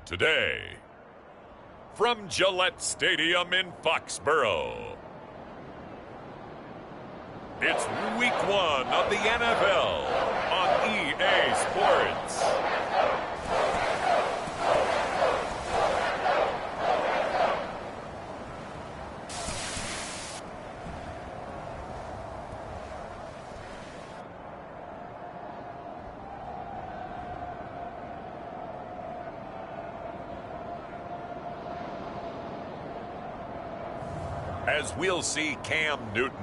Today, from Gillette Stadium in Foxborough, it's week 1 of the NFL on EA Sports. As we'll see Cam Newton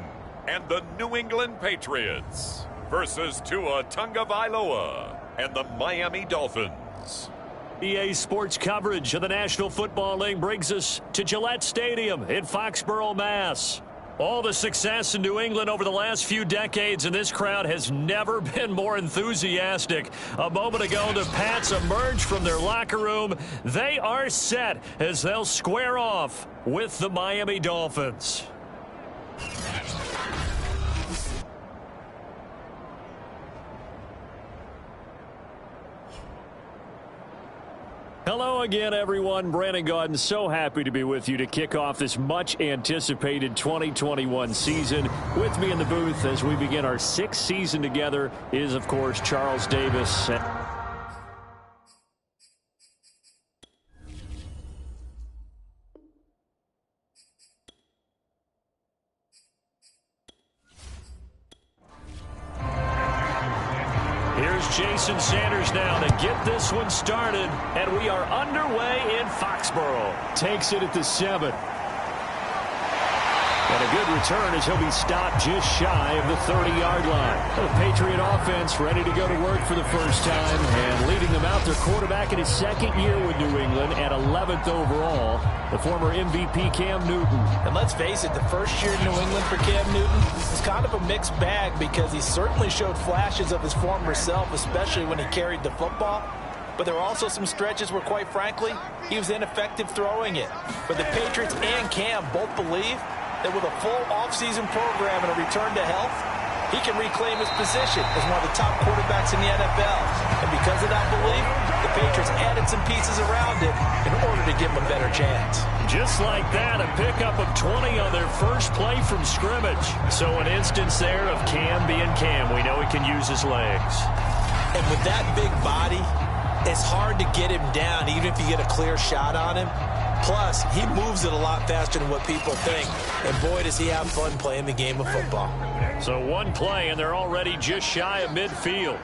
and the New England Patriots versus Tua Tagovailoa and the Miami Dolphins. EA Sports coverage of the National Football League brings us to Gillette Stadium in Foxborough, Mass. All the success in New England over the last few decades, and this crowd has never been more enthusiastic. A moment ago, the Pats emerged from their locker room. They are set as they'll square off with the Miami Dolphins. Hello again, everyone. Brandon Gaudin, so happy to be with you to kick off this much-anticipated 2021 season. With me in the booth as we begin our 6th season together is, of course, Charles Davis. Jason Sanders now to get this one started, and we are underway in Foxborough. Takes it at the 7. And a good return as he'll be stopped just shy of the 30-yard line. The Patriot offense ready to go to work for the first time, and leading them out, their quarterback in his 2nd year with New England at 11th overall, the former MVP Cam Newton. And let's face it, the first year in New England for Cam Newton was kind of a mixed bag because he certainly showed flashes of his former self, especially when he carried the football. But there were also some stretches where, quite frankly, he was ineffective throwing it. But the Patriots and Cam both believe that with a full offseason program and a return to health, he can reclaim his position as one of the top quarterbacks in the NFL. And because of that belief, the Patriots added some pieces around him in order to give him a better chance. Just like that, a pickup of 20 on their first play from scrimmage. So an instance there of Cam being Cam. We know he can use his legs. And with that big body, it's hard to get him down, even if you get a clear shot on him. Plus, he moves it a lot faster than what people think. And boy, does he have fun playing the game of football. So one play, and they're already just shy of midfield.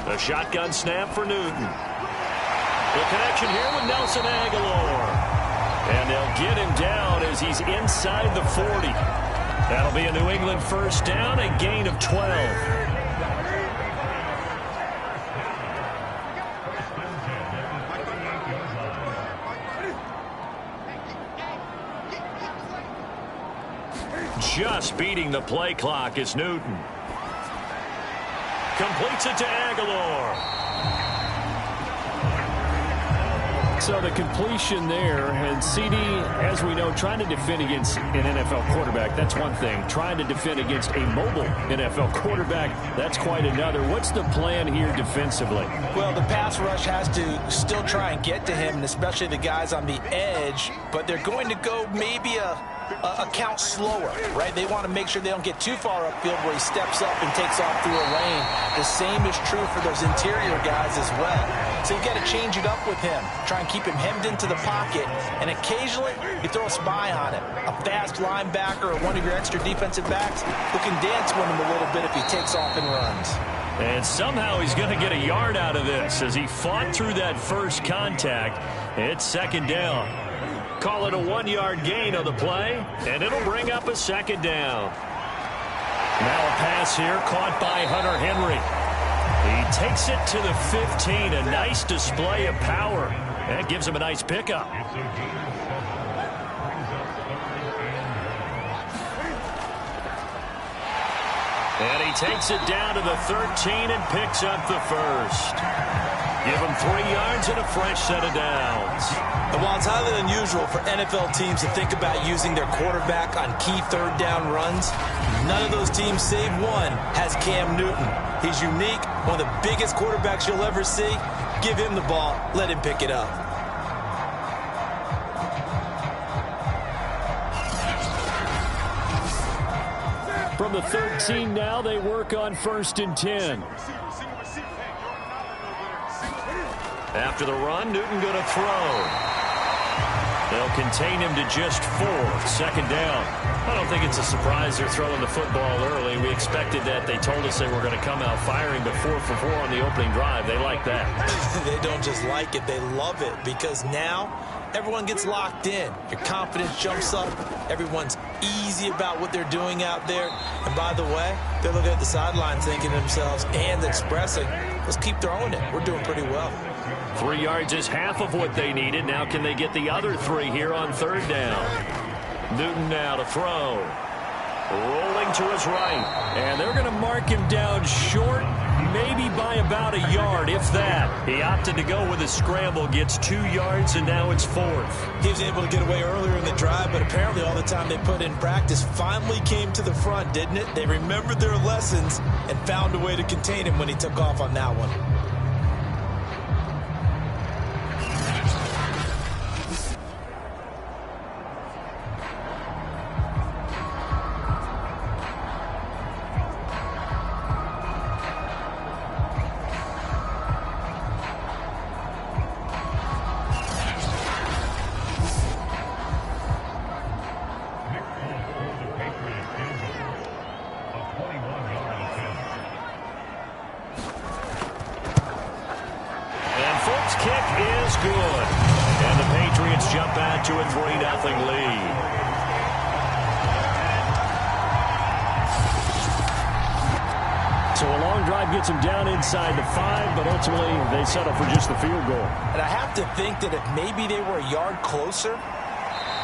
A shotgun snap for Newton. The connection here with Nelson Aguilar. And they'll get him down as he's inside the 40. That'll be a New England first down, a gain of 12. Just beating the play clock is Newton. Completes it to Aguilar. So the completion there, and CD, as we know, trying to defend against an NFL quarterback, that's one thing. Trying to defend against a mobile NFL quarterback, that's quite another. What's the plan here defensively? Well, the pass rush has to still try and get to him, and especially the guys on the edge, but they're going to go maybe a count slower, right? They want to make sure they don't get too far upfield where he steps up and takes off through a lane. The same is true for those interior guys as well. So you've got to change it up with him. Try and keep him hemmed into the pocket, and occasionally you throw a spy on him. A fast linebacker or one of your extra defensive backs who can dance with him a little bit if he takes off and runs. And somehow he's going to get a yard out of this as he fought through that first contact. It's 2nd down. Call it a 1-yard gain on the play, and it'll bring up a 2nd down. Now a pass here caught by Hunter Henry. He takes it to the 15, a nice display of power. That gives him a nice pickup. And he takes it down to the 13 and picks up the first. Give him 3 yards and a fresh set of downs. And while it's highly unusual for NFL teams to think about using their quarterback on key 3rd down runs, none of those teams, save one, has Cam Newton. He's unique, one of the biggest quarterbacks you'll ever see. Give him the ball. Let him pick it up. From the 13 now, they work on 1st and 10. After the run, Newton going to throw. They'll contain him to just 4. 2nd down. I don't think it's a surprise they're throwing the football early. We expected that. They told us they were going to come out firing, but 4 for 4 on the opening drive. They like that. They don't just like it. They love it because now everyone gets locked in. Your confidence jumps up. Everyone's easy about what they're doing out there. And by the way, they're looking at the sidelines thinking to themselves and expressing, let's keep throwing it. We're doing pretty well. 3 yards is half of what they needed. Now can they get the other 3 here on 3rd down? Newton now to throw. Rolling to his right. And they're going to mark him down short, maybe by about a yard, if that. He opted to go with a scramble, gets 2 yards, and now it's 4th. He was able to get away earlier in the drive, but apparently all the time they put in practice finally came to the front, didn't it? They remembered their lessons and found a way to contain him when he took off on that one. To a 3-0 lead. So a long drive gets them down inside the 5, but ultimately they settle for just the field goal. And I have to think that if maybe they were a yard closer,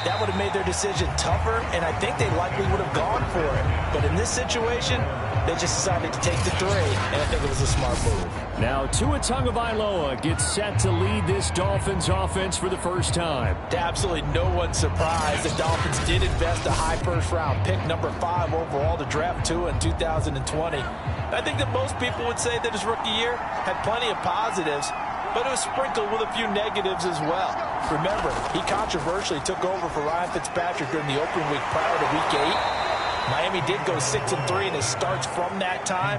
that would have made their decision tougher, and I think they likely would have gone for it. But in this situation, they just decided to take the 3, and I think it was a smart move. Now Tua Tagovailoa gets set to lead this Dolphins offense for the first time. To absolutely no one's surprise, the Dolphins did invest a high first-round pick, number 5 overall, to draft Tua in 2020. I think that most people would say that his rookie year had plenty of positives, but it was sprinkled with a few negatives as well. Remember, he controversially took over for Ryan Fitzpatrick during the opening week prior to week 8. Miami did go 6-3 in his starts from that time,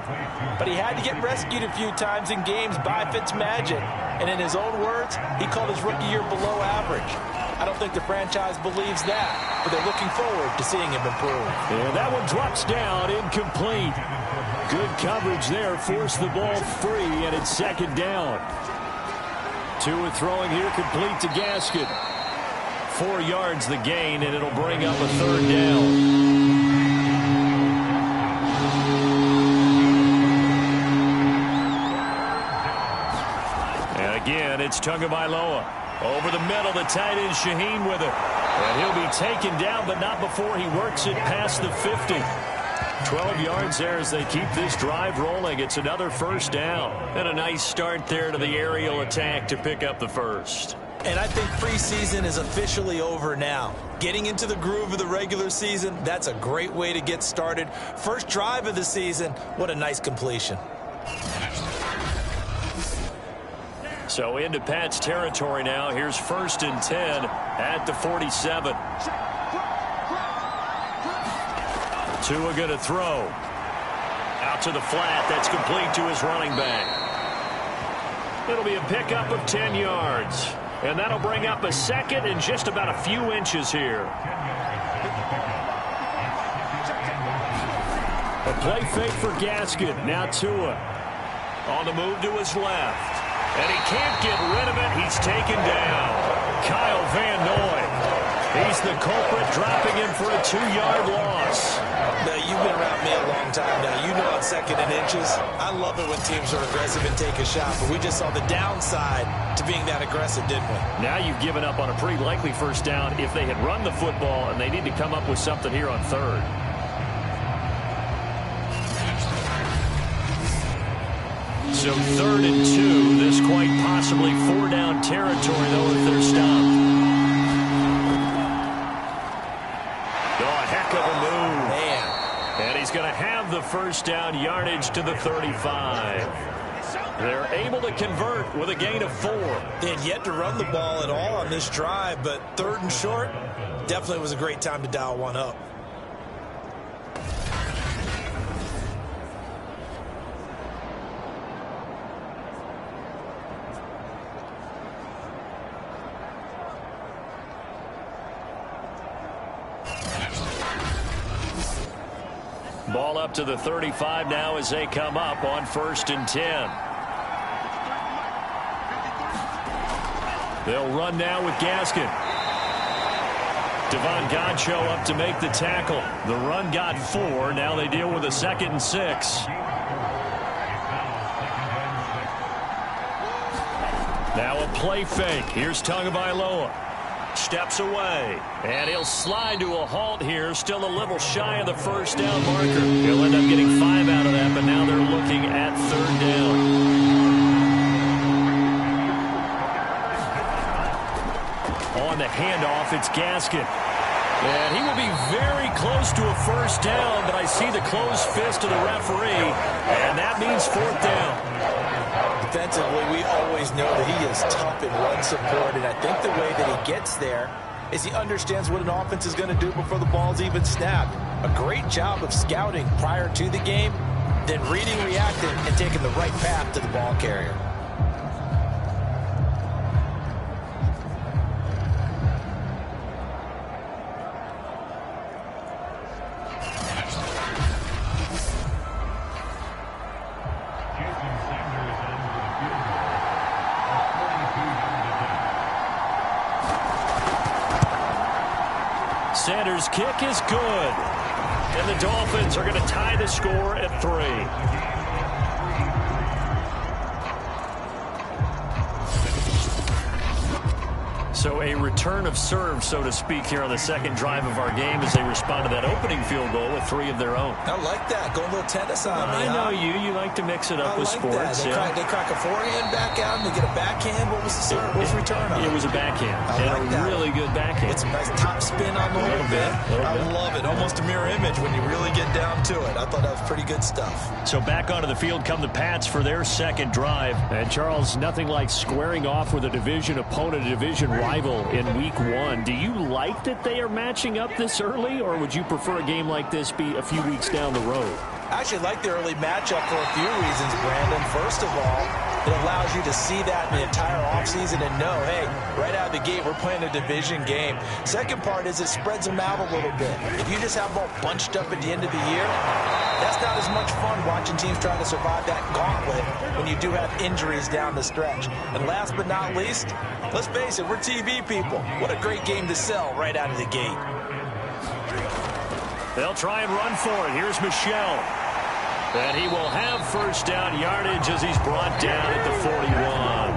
but he had to get rescued a few times in games by Fitzmagic. And in his own words, he called his rookie year below average. I don't think the franchise believes that, but they're looking forward to seeing him improve. Yeah, that one drops down, incomplete. Good coverage there, forced the ball free, and it's 2nd down. Tua throwing here, complete to Gaskin. 4 yards the gain, and it'll bring up a 3rd down. Again, it's Tagovailoa. Over the middle, the tight end Shaheen with it. And he'll be taken down, but not before he works it past the 50. 12 yards there as they keep this drive rolling. It's another 1st down. And a nice start there to the aerial attack to pick up the 1st. And I think preseason is officially over now. Getting into the groove of the regular season, that's a great way to get started. First drive of the season, what a nice completion. So into Pat's territory now. Here's 1st and 10 at the 47. Tua going to throw. Out to the flat. That's complete to his running back. It'll be a pickup of 10 yards. And that'll bring up a 2nd and just about a few inches here. A play fake for Gaskin. Now Tua. On the move to his left. And he can't get rid of it. He's taken down. Kyle Van Noy. He's the culprit, dropping him for a 2-yard loss. Now, you've been around me a long time now. You know on 2nd and inches, I love it when teams are aggressive and take a shot. But we just saw the downside to being that aggressive, didn't we? Now you've given up on a pretty likely 1st down if they had run the football, and they need to come up with something here on 3rd. So 3rd and 2. This quite possibly 4-down territory, though, if they're stopped. Oh, a heck of a move. Man. And he's going to have the 1st down, yardage to the 35. They're able to convert with a gain of 4. They had yet to run the ball at all on this drive, but 3rd and short definitely was a great time to dial one up. Ball up to the 35 now as they come up on 1st and 10. They'll run now with Gaskin. Devon Godchaux up to make the tackle. The run got 4. Now they deal with a 2nd and 6. Now a play fake. Here's Tagovailoa. Steps away, and he'll slide to a halt here, still a little shy of the 1st down marker. He'll end up getting 5 out of that, but now they're looking at 3rd down. On the handoff, it's Gaskin. And he will be very close to a 1st down, but I see the closed fist of the referee, and that means 4th down. Defensively, we always know that he is tough in run support, and I think the way that he gets there is he understands what an offense is going to do before the ball's even snapped. A great job of scouting prior to the game, then reading, reacting, and taking the right path to the ball carrier. Sanders' kick is good. And the Dolphins are going to tie the score at 3. So a return of serve, so to speak, here on the 2nd drive of our game as they respond to that opening field goal with 3 of their own. I like that. Go a little tennis on me. I know you. You like to mix it up with sports. They crack a forehand back out and they get a backhand. What was the serve? What was the return on? It was a backhand. A really good backhand. It's a nice top spin on the little bit. I love it. Almost a mirror image when you really get down to it. I thought that was pretty good stuff. So back onto the field come the Pats for their 2nd drive. And Charles, nothing like squaring off with a division opponent, a division rival in week 1. Do you like that they are matching up this early, or would you prefer a game like this be a few weeks down the road? I actually like the early matchup for a few reasons, Brandon. First of all, it allows you to see that in the entire offseason and know, hey, right out of the gate, we're playing a division game. Second part is it spreads them out a little bit. If you just have them all bunched up at the end of the year, that's not as much fun watching teams trying to survive that gauntlet when you do have injuries down the stretch. And last but not least, let's face it, we're TV people. What a great game to sell right out of the gate. They'll try and run for it. Here's Michel. And he will have 1st down yardage as he's brought down at the 41.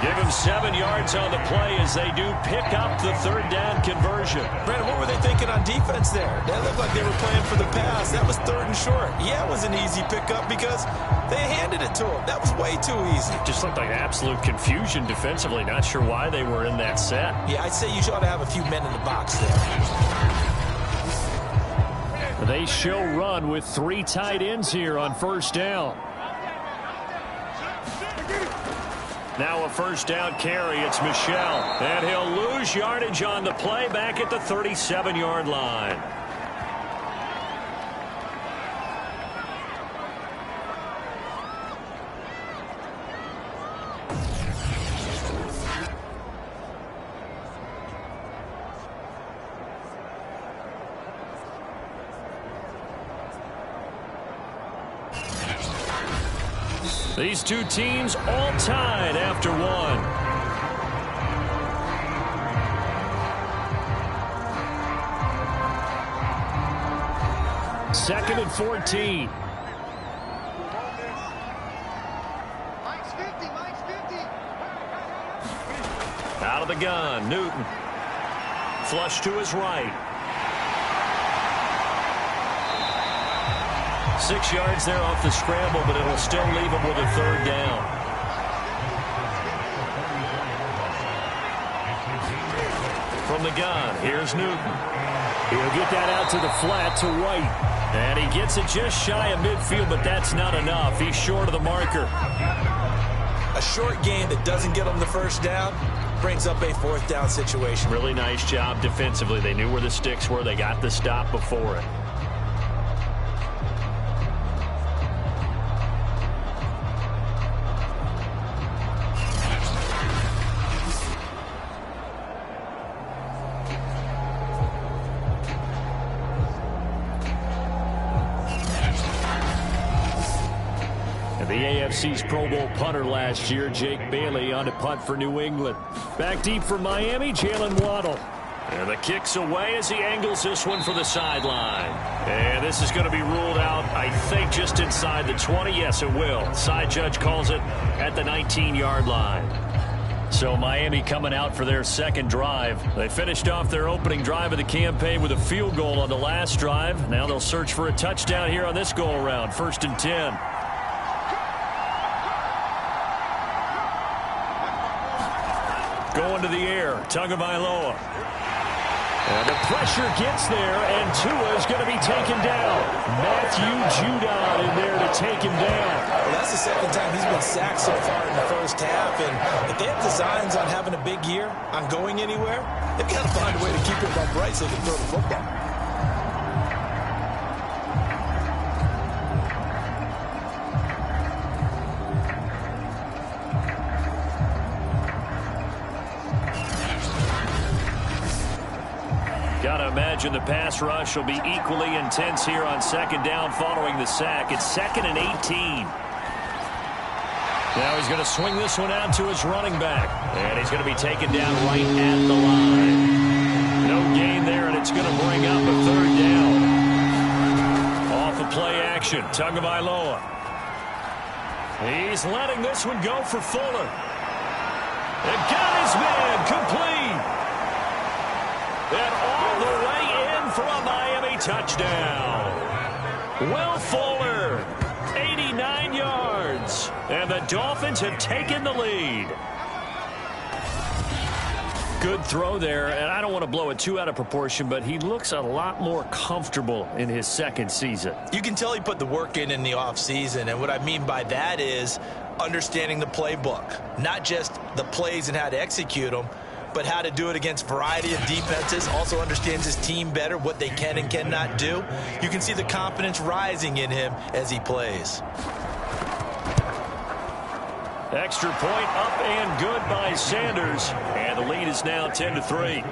Give him 7 yards on the play as they do pick up the 3rd down conversion. Brandon, what were they thinking on defense there? That looked like they were playing for the pass. That was 3rd and short. Yeah, it was an easy pickup because they handed it to him. That was way too easy. Just looked like absolute confusion defensively. Not sure why they were in that set. Yeah, I'd say you ought to have a few men in the box there. They show run with 3 tight ends here on 1st down. Now a 1st down carry. It's Michel. And he'll lose yardage on the play back at the 37-yard line. These two teams all tied after 1. Second and 14. Out of the gun, Newton. Flush to his right. 6 yards there off the scramble, but it'll still leave him with a 3rd down. From the gun, here's Newton. He'll get that out to the flat to White. And he gets it just shy of midfield, but that's not enough. He's short of the marker. A short gain that doesn't get him the first down brings up a fourth down situation. Really nice job defensively. They knew where the sticks were. They got the stop before it. The AFC's Pro Bowl punter last year, Jake Bailey, on to punt for New England. Back deep for Miami, Jalen Waddle. And the kick's away as he angles this one for the sideline. And this is going to be ruled out, I think, just inside the 20. Yes, it will. Side judge calls it at the 19-yard line. So Miami coming out for their second drive. They finished off their opening drive of the campaign with a field goal on the last drive. Now they'll search for a touchdown here on this go-around. 1st and 10. Going to the air, Tagovailoa. And the pressure gets there, and Tua is going to be taken down. Matthew Judon in there to take him down. Well, that's the second time he's been sacked so far in the first half, and if they have designs on having a big year, on going anywhere, they've got to find a way to keep him upright so they can throw the football. Gotta imagine the pass rush will be equally intense here on second down following the sack. It's 2nd and 18. Now he's going to swing this one out to his running back. And he's going to be taken down right at the line. No gain there, and it's going to bring up a 3rd down. Off of play action, Tagovailoa. He's letting this one go for Fuller. And got his man complete. And all the way in for a Miami touchdown. Will Fuller, 89 yards. And the Dolphins have taken the lead. Good throw there, and I don't want to blow it too out of proportion, but he looks a lot more comfortable in his second season. You can tell he put the work in the offseason, and what I mean by that is understanding the playbook. Not just the plays and how to execute them, but how to do it against a variety of defenses. Also understands his team better, what they can and cannot do. You can see the confidence rising in him as he plays. Extra point up and good by Sanders. And the lead is now 10-3.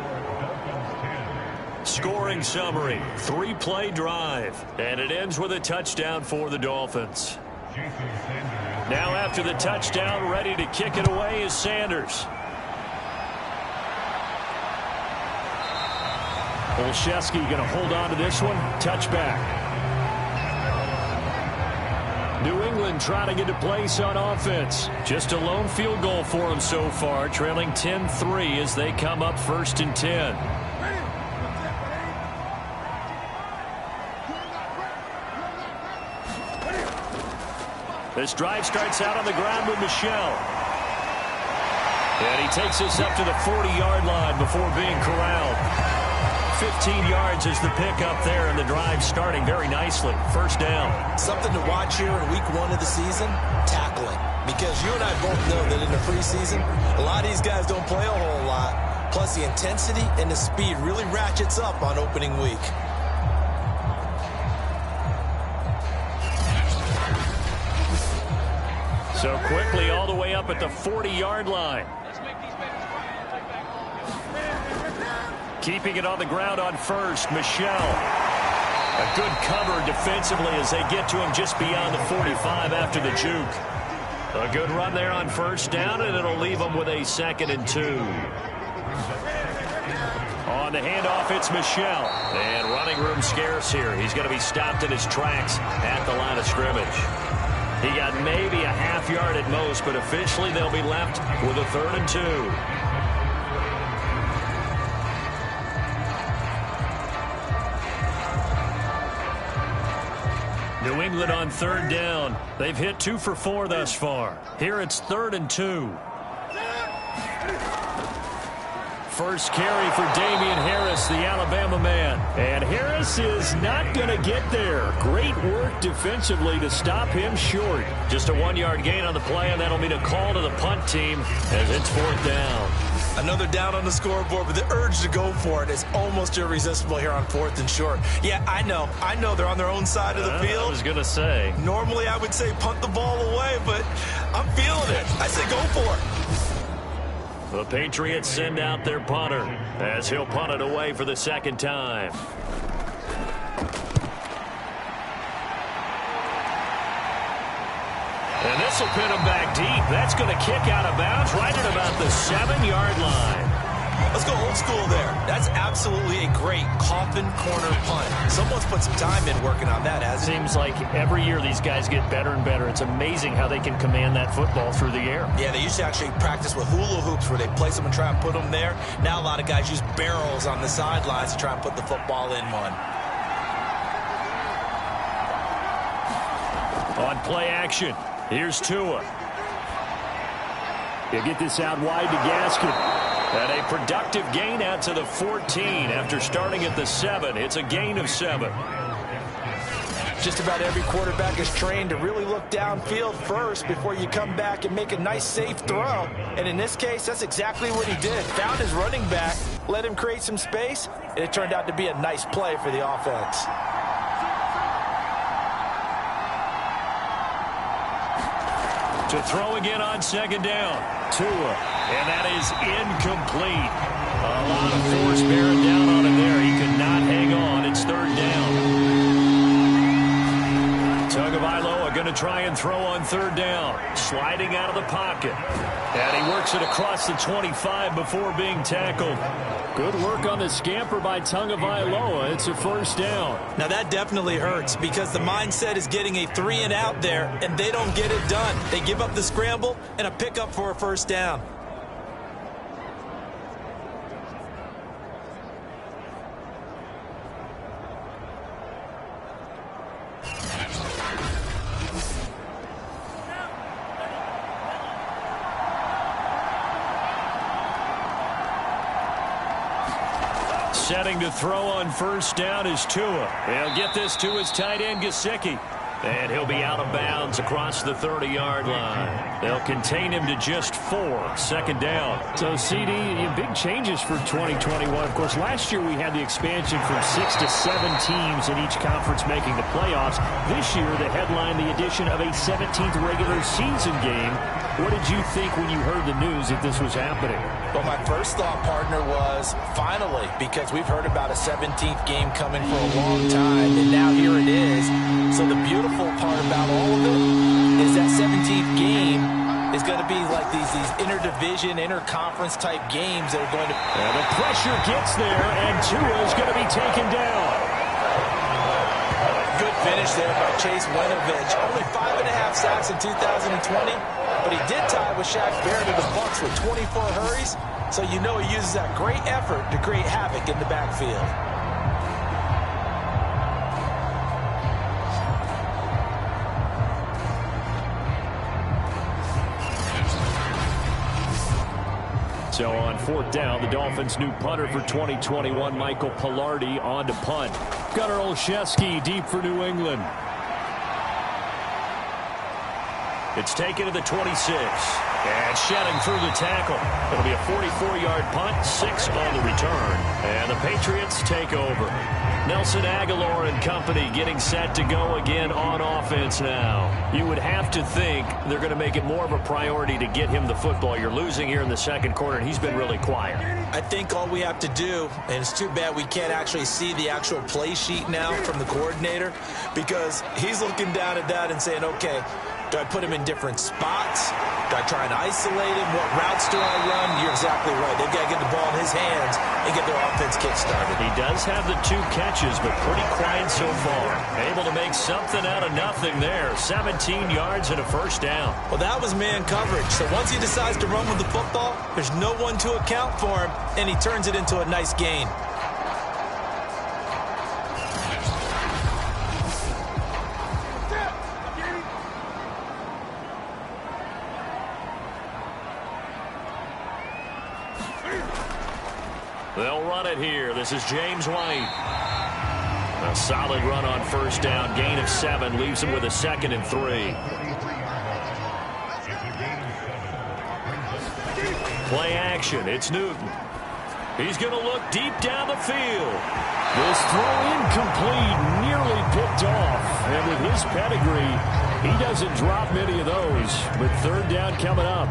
Scoring summary, 3-play drive. And it ends with a touchdown for the Dolphins. Now after the touchdown, ready to kick it away is Sanders. Olszewski going to hold on to this one. Touchback. New England trying to get to place on offense. Just a lone field goal for them so far, trailing 10-3 as they come up 1st and 10. This drive starts out on the ground with Michel. And he takes us up to the 40-yard line before being corralled. 15 yards is the pickup there, and the drive starting very nicely. 1st down. Something to watch here in week 1 of the season, tackling. Because you and I both know that in the preseason, a lot of these guys don't play a whole lot. Plus, the intensity and the speed really ratchets up on opening week. So quickly all the way up at the 40-yard line. Keeping it on the ground on 1st, Michel. A good cover defensively as they get to him just beyond the 45 after the juke. A good run there on 1st down, and it'll leave them with a 2nd and 2. On the handoff, it's Michel. And running room scarce here. He's going to be stopped in his tracks at the line of scrimmage. He got maybe a half yard at most, but officially they'll be left with a 3rd and 2. New England on 3rd down. They've hit 2 for 4 thus far. Here it's 3rd and 2. First carry for Damian Harris, the Alabama man. And Harris is not going to get there. Great work defensively to stop him short. Just a 1-yard gain on the play, and that'll mean a call to the punt team as it's 4th down. Another down on the scoreboard, but the urge to go for it is almost irresistible here on 4th and short. Yeah, I know they're on their own side of the field. I was going to say. Normally I would say punt the ball away, but I'm feeling it. I say go for it. The Patriots send out their punter as he'll punt it away for the 2nd time. And this will pin him back deep. That's going to kick out of bounds right at about the 7-yard line. Let's go old school there. That's absolutely a great coffin corner punt. Someone's put some time in working on that, hasn't it? Seems like every year these guys get better and better. It's amazing how they can command that football through the air. Yeah, they used to actually practice with hula hoops where they place them and try and put them there. Now a lot of guys use barrels on the sidelines to try and put the football in one. On play action, here's Tua. He'll get this out wide to Gaskin. And a productive gain out to the 14 after starting at the 7. It's a gain of 7. Just about every quarterback is trained to really look downfield first before you come back and make a nice, safe throw. And in this case, that's exactly what he did. Found his running back, let him create some space, and it turned out to be a nice play for the offense. To throw again on 2nd down. Tua, and that is incomplete. A lot of force bearing down on him there. He could not hang on. It's 3rd down. Tagovailoa going to try and throw on 3rd down. Sliding out of the pocket. And he works it across the 25 before being tackled. Good work on the scamper by Tagovailoa. It's a 1st down. Now that definitely hurts because the mindset is getting a 3-and-out there, and they don't get it done. They give up the scramble and a pickup for a 1st down. Setting to throw on 1st down is Tua. He'll get this to his tight end, Gesicki. And he'll be out of bounds across the 30-yard line. They'll contain him to just 4. 2nd down. So, CD, big changes for 2021. Of course, last year we had the expansion from 6 to 7 teams in each conference making the playoffs. This year, the headline, the addition of a 17th regular season game. What did you think when you heard the news that this was happening? Well, my first thought, partner, was finally, because we've heard about a 17th game coming for a long time, and now here it is. So the beautiful part about all of it is that 17th game is going to be like these interdivision, interconference type games that are going to... And the pressure gets there, and Tua is going to be taken down. Good finish there by Chase Winovich. Only 5.5 sacks in 2020, but he did tie with Shaq Barrett of the Bucs with 24 hurries, so you know he uses that great effort to create havoc in the backfield. So on 4th down, the Dolphins' new punter for 2021, Michael Palardy, on to punt. Gunnar Olszewski deep for New England. It's taken to the 26. And shedding through the tackle. It'll be a 44-yard punt, 6 on the return. And the Patriots take over. Nelson Aguilar and company getting set to go again on offense now. You would have to think they're going to make it more of a priority to get him the football. You're losing here in the 2nd quarter, and he's been really quiet. I think all we have to do, and it's too bad we can't actually see the actual play sheet now from the coordinator, because he's looking down at that and saying, okay, do I put him in different spots? Do I try and isolate him? What routes do I run? You're exactly right. They've got to get the ball in his hands and get their offense kick-started. He does have the 2 catches, but pretty quiet so far. Able to make something out of nothing there. 17 yards and a 1st down. Well, that was man coverage. So once he decides to run with the football, there's no one to account for him, and he turns it into a nice gain. They'll run it here. This is James White. A solid run on first down. Gain of 7 leaves him with a 2nd and 3. Play action. It's Newton. He's going to look deep down the field. This throw incomplete, nearly picked off. And with his pedigree, he doesn't drop many of those. But 3rd down coming up.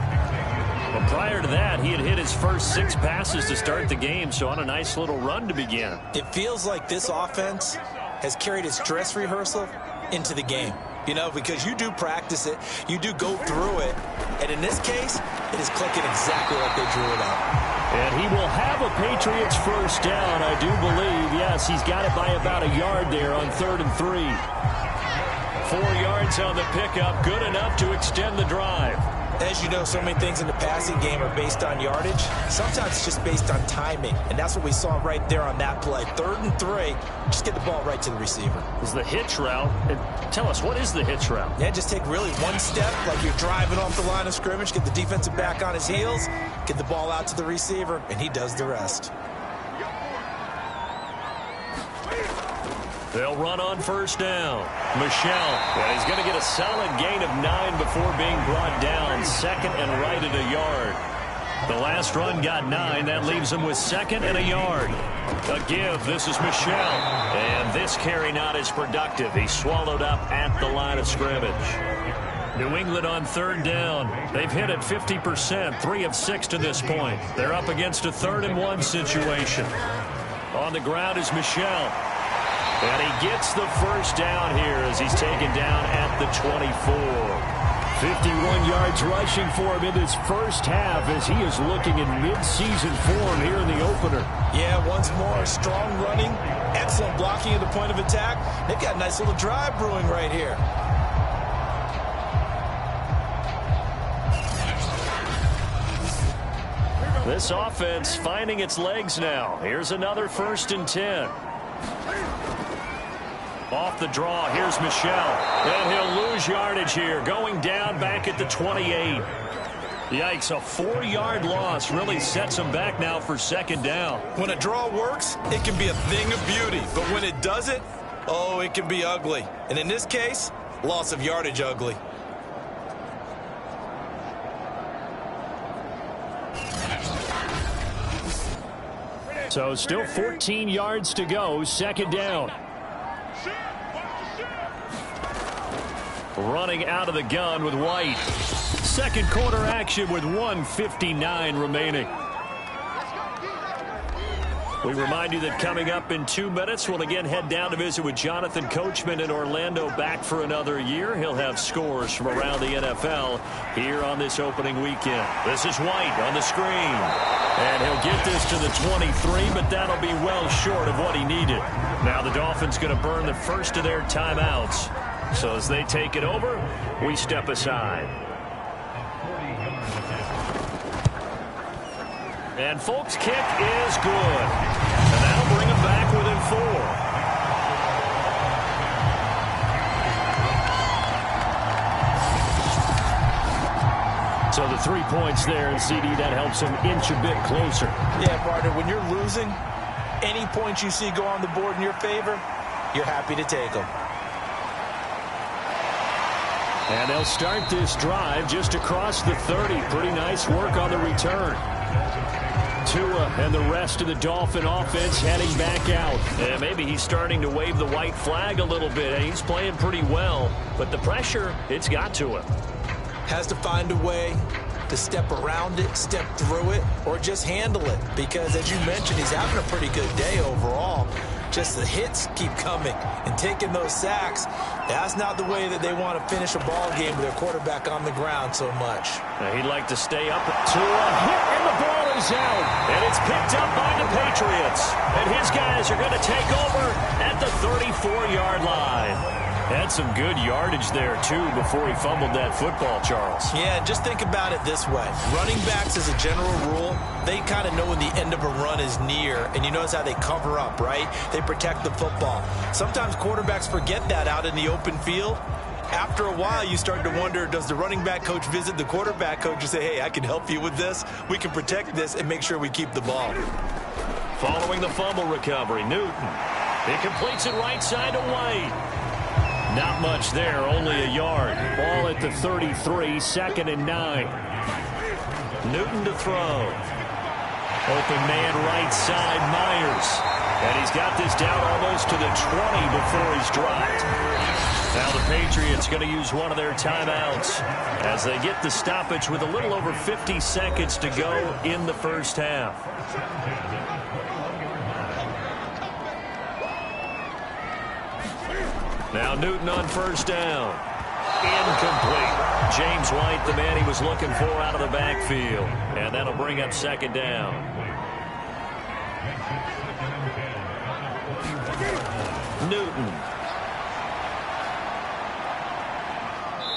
Well, prior to that, he had hit his first 6 passes to start the game, so on a nice little run to begin. It feels like this offense has carried its dress rehearsal into the game. You know, because you do practice it, you do go through it, and in this case, it is clicking exactly like they drew it up. And he will have a Patriots first down, I do believe. Yes, he's got it by about a yard there on 3rd and 3. 4 yards on the pickup, good enough to extend the drive. As you know, so many things in the passing game are based on yardage. Sometimes it's just based on timing, and that's what we saw right there on that play. 3rd and 3, just get the ball right to the receiver. Is the hitch route. Tell us, what is the hitch route? Yeah, just take really one step, like you're driving off the line of scrimmage, get the defensive back on his heels, get the ball out to the receiver, and he does the rest. They'll run on first down. Michel, and he's going to get a solid gain of 9 before being brought down. 2nd and right at a yard. The last run got 9. That leaves him with 2nd and a yard. A give. This is Michel. And this carry not as productive. He's swallowed up at the line of scrimmage. New England on 3rd down. They've hit it 50%, 3 of 6 to this point. They're up against a 3rd and 1 situation. On the ground is Michel. And he gets the first down here as he's taken down at the 24. 51 yards rushing for him in his first half as he is looking in mid-season form here in the opener. Yeah, once more, strong running, excellent blocking at the point of attack. They've got a nice little drive brewing right here. This offense finding its legs now. Here's another 1st and 10. Off the draw, here's Michel. And he'll lose yardage here, going down back at the 28. Yikes, a 4-yard loss really sets him back now for 2nd down. When a draw works, it can be a thing of beauty. But when it doesn't, oh, it can be ugly. And in this case, loss of yardage ugly. So still 14 yards to go, 2nd down. Running out of the gun with White. 2nd quarter action with 1:59 remaining. We remind you that coming up in 2 minutes, we'll again head down to visit with Jonathan Coachman in Orlando, back for another year. He'll have scores from around the NFL here on this opening weekend. This is White on the screen. And he'll get this to the 23, but that'll be well short of what he needed. Now the Dolphins going to burn the first of their timeouts. So as they take it over, we step aside. And Folk's kick is good. And that'll bring him back within 4. So the 3 points there, and CD, that helps him inch a bit closer. Yeah, partner, when you're losing, any points you see go on the board in your favor, you're happy to take them. And they'll start this drive just across the 30. Pretty nice work on the return. Tua and the rest of the Dolphin offense heading back out. And maybe he's starting to wave the white flag a little bit. He's playing pretty well, but the pressure, it's got to him. Has to find a way to step around it, step through it, or just handle it. Because as you mentioned, he's having a pretty good day overall. Just the hits keep coming and taking those sacks. That's not the way that they want to finish a ball game with their quarterback on the ground so much. Now he'd like to stay up to a hit, and the ball is out. And it's picked up by the Patriots. And his guys are going to take over at the 34-yard line. Had some good yardage there, too, before he fumbled that football, Charles. Yeah, just think about it this way. Running backs, as a general rule, they kind of know when the end of a run is near, and you notice how they cover up, right? They protect the football. Sometimes quarterbacks forget that out in the open field. After a while, you start to wonder, does the running back coach visit the quarterback coach and say, hey, I can help you with this. We can protect this and make sure we keep the ball. Following the fumble recovery, Newton. He completes it right side to White. Not much there, only a yard. Ball at the 33, 2nd and 9. Newton to throw. Open man right side, Myers. And he's got this down almost to the 20 before he's dropped. Now the Patriots going to use one of their timeouts as they get the stoppage with a little over 50 seconds to go in the first half. Now Newton on first down. Incomplete. James White, the man he was looking for out of the backfield. And that'll bring up 2nd down. Newton.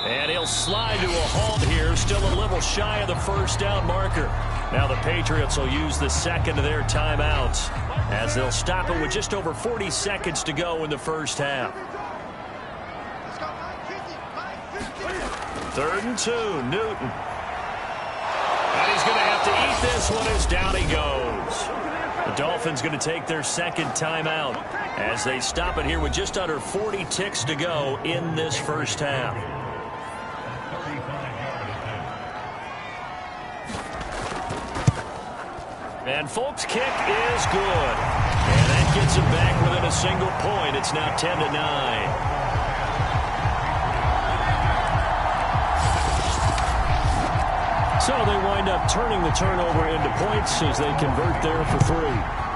And he'll slide to a halt here, still a little shy of the first down marker. Now the Patriots will use the second of their timeouts as they'll stop it with just over 40 seconds to go in the first half. 3rd and 2, Newton. And he's going to have to eat this one as down he goes. The Dolphins going to take their second timeout as they stop it here with just under 40 ticks to go in this first half. And Folk's kick is good. And that gets him back within a single point. It's now 10-9. So they wind up turning the turnover into points as they convert there for 3.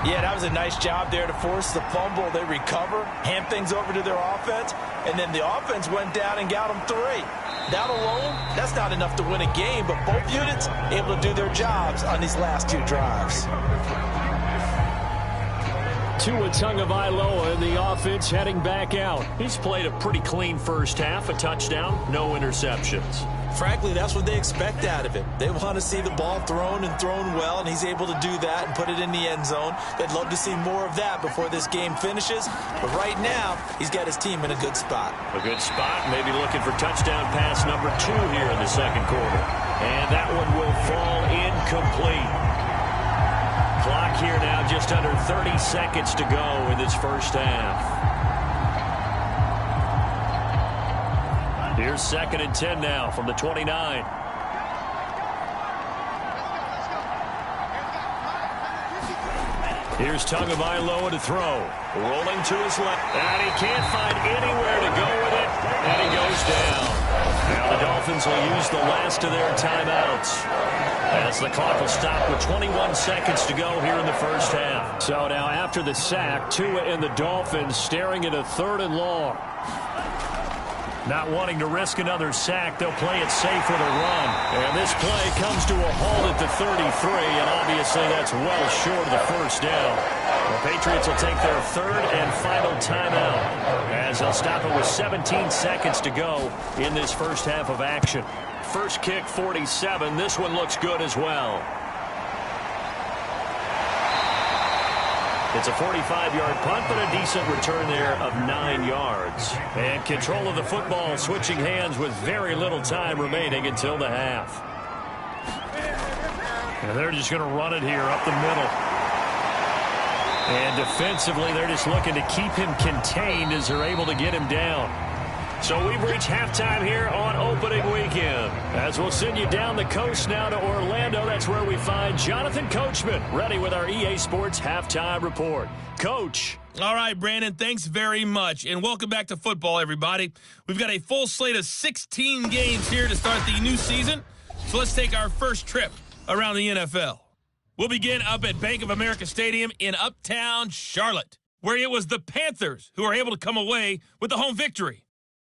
Yeah, that was a nice job there to force the fumble. They recover, hand things over to their offense, and then the offense went down and got them 3. That alone, that's not enough to win a game, but both units able to do their jobs on these last 2 drives. Tua Tagovailoa in the offense heading back out. He's played a pretty clean first half, a touchdown, no interceptions. Frankly, that's what they expect out of him. They want to see the ball thrown and thrown well, and he's able to do that and put it in the end zone. They'd love to see more of that before this game finishes. But right now, he's got his team in a good spot. A good spot, maybe looking for touchdown pass number 2 here in the second quarter. And that one will fall incomplete. Clock here now just under 30 seconds to go in this first half. Here's 2nd and 10 now from the 29. Here's Tagovailoa to throw. Rolling to his left. And he can't find anywhere to go with it. And he goes down. Now the Dolphins will use the last of their timeouts as the clock will stop with 21 seconds to go here in the first half. So now after the sack, Tua and the Dolphins staring at a 3rd and long. Not wanting to risk another sack, they'll play it safe with a run. And this play comes to a halt at the 33, and obviously that's well short of the first down. The Patriots will take their 3rd and final timeout as they'll stop it with 17 seconds to go in this first half of action. First kick, 47. This one looks good as well. It's a 45-yard punt, but a decent return there of 9 yards. And control of the football switching hands with very little time remaining until the half. And they're just going to run it here up the middle. And defensively, they're just looking to keep him contained as they're able to get him down. So we've reached halftime here on opening weekend. As we'll send you down the coast now to Orlando, that's where we find Jonathan Coachman, ready with our EA Sports Halftime Report. Coach. All right, Brandon, thanks very much. And welcome back to football, everybody. We've got a full slate of 16 games here to start the new season. So let's take our first trip around the NFL. We'll begin up at Bank of America Stadium in Uptown Charlotte, where it was the Panthers who were able to come away with the home victory.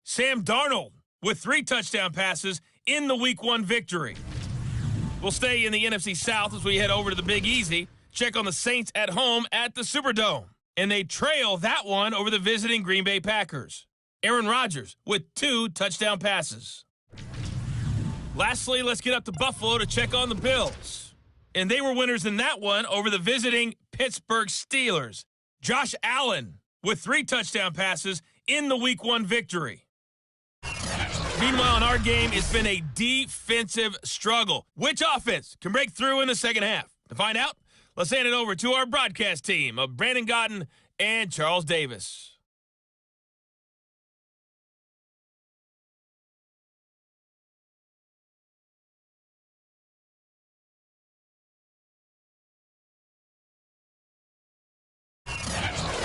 Sam Darnold with 3 touchdown passes in the Week 1 victory. We'll stay in the NFC South as we head over to the Big Easy. Check on the Saints at home at the Superdome. And they trail that one over the visiting Green Bay Packers. Aaron Rodgers with 2 touchdown passes. Lastly, let's get up to Buffalo to check on the Bills. And they were winners in that one over the visiting Pittsburgh Steelers. Josh Allen with 3 touchdown passes in the Week 1 victory. Meanwhile, in our game, it's been a defensive struggle. Which offense can break through in the second half? To find out, let's hand it over to our broadcast team of Brandon Gotten and Charles Davis.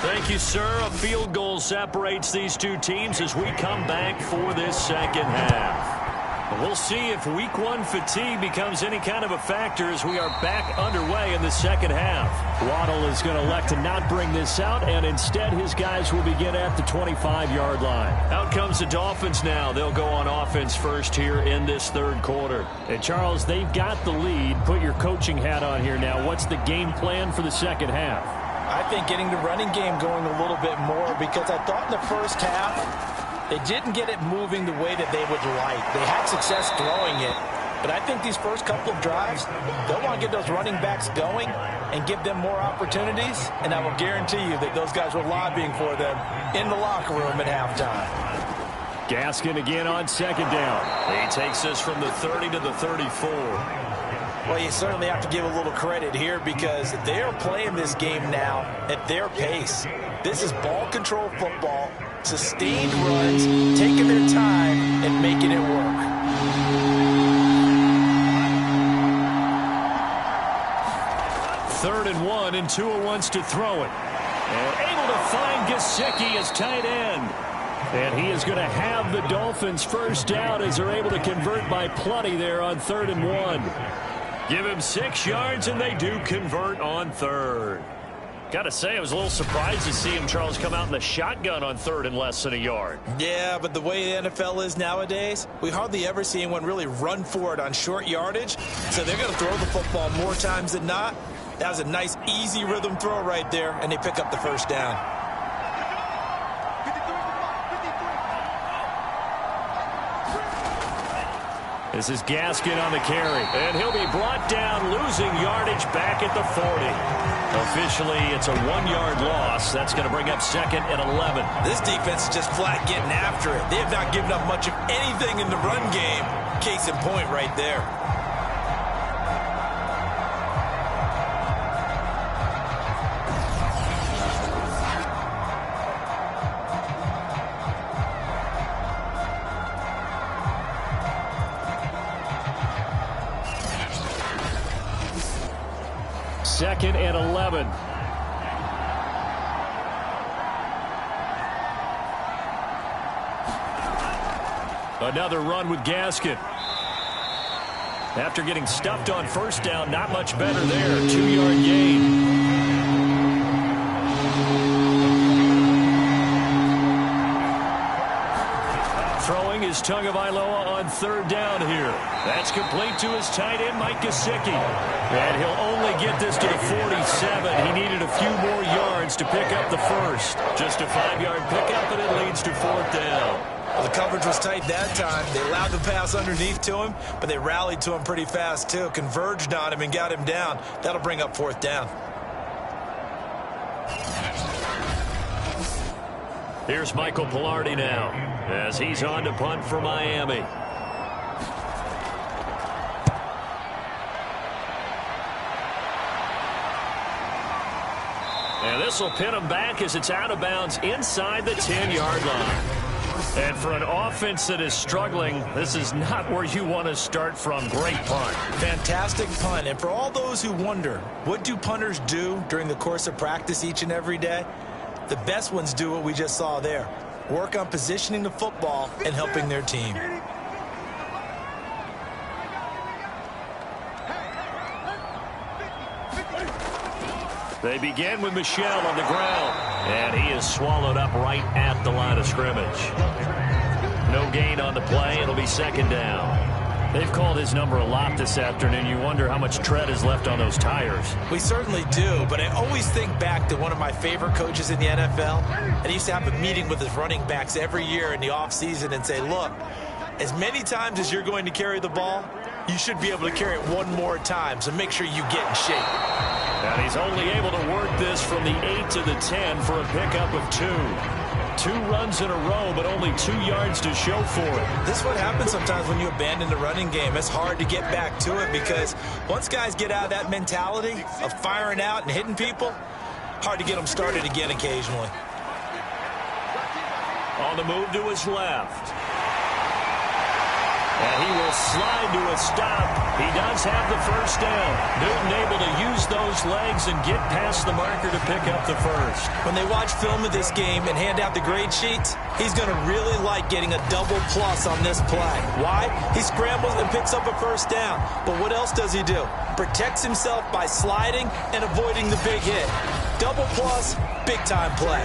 Thank you, sir. A field goal separates these two teams as we come back for this second half. We'll see if week one fatigue becomes any kind of a factor as we are back underway in the second half. Waddle is going to elect to not bring this out, and instead his guys will begin at the 25-yard line. Out comes the Dolphins now. They'll go on offense first here in this third quarter. And Charles, they've got the lead. Put your coaching hat on here now. What's the game plan for the second half? I think getting the running game going a little bit more, because I thought in the first half they didn't get it moving the way that they would like. They had success throwing it, but I think these first couple of drives, they'll want to get those running backs going and give them more opportunities, and I will guarantee you that those guys were lobbying for them in the locker room at halftime. Gaskin again on second down. He takes us from the 30 to the 34. Well, you certainly have to give a little credit here, because they are playing this game now at their pace. This is ball control football, sustained runs, taking their time and making it work. Third and 1, and Tua wants to throw it. And able to find Gesicki as tight end. And he is going to have the Dolphins first down as they're able to convert by plenty there on 3rd and 1. Give him 6 yards, and they do convert on third. Got to say, I was a little surprised to see him, Charles, come out in the shotgun on third and less than a yard. Yeah, but the way the NFL is nowadays, we hardly ever see anyone really run for it on short yardage. So they're going to throw the football more times than not. That was a nice, easy rhythm throw right there, and they pick up the first down. This is Gaskin on the carry, and he'll be brought down, losing yardage back at the 40. Officially, it's a 1-yard loss. That's going to bring up 2nd and 11. This defense is just flat getting after it. They have not given up much of anything in the run game. Case in point right there. Second and 11. Another run with Gaskin. After getting stuffed on first down, not much better there. 2-yard gain. Throwing is Tagovailoa on third down here. That's complete to his tight end, Mike Gesicki. And he'll only get this to the 47. He needed a few more yards to pick up the first. Just a 5-yard pickup, and it leads to 4th down. Well, the coverage was tight that time. They allowed the pass underneath to him, but they rallied to him pretty fast, too. Converged on him and got him down. That'll bring up 4th down. Here's Michael Pilardi now as he's on to punt for Miami. And this will pin him back as it's out of bounds inside the 10-yard line. And for an offense that is struggling, this is not where you want to start from. Great punt. Fantastic punt. And for all those who wonder, what do punters do during the course of practice each and every day? The best ones do what we just saw there. Work on positioning the football and helping their team. They begin with Michel on the ground. And he is swallowed up right at the line of scrimmage. No gain on the play. It'll be 2nd down. They've called his number a lot this afternoon. You wonder how much tread is left on those tires. We certainly do, but I always think back to one of my favorite coaches in the NFL. And he used to have a meeting with his running backs every year in the offseason and say, look, as many times as you're going to carry the ball, you should be able to carry it one more time, so make sure you get in shape. And he's only able to work this from the 8 to the 10 for a pickup of 2. 2 runs in a row, but only 2 yards to show for it. This is what happens sometimes when you abandon the running game. It's hard to get back to it because once guys get out of that mentality of firing out and hitting people, hard to get them started again occasionally. On the move to his left. And he will slide to a stop. He does have the first down. Newton able to use those legs and get past the marker to pick up the first. When they watch film of this game and hand out the grade sheets, he's going to really like getting a double plus on this play. Why? He scrambles and picks up a first down. But what else does he do? Protects himself by sliding and avoiding the big hit. Double plus, big time play.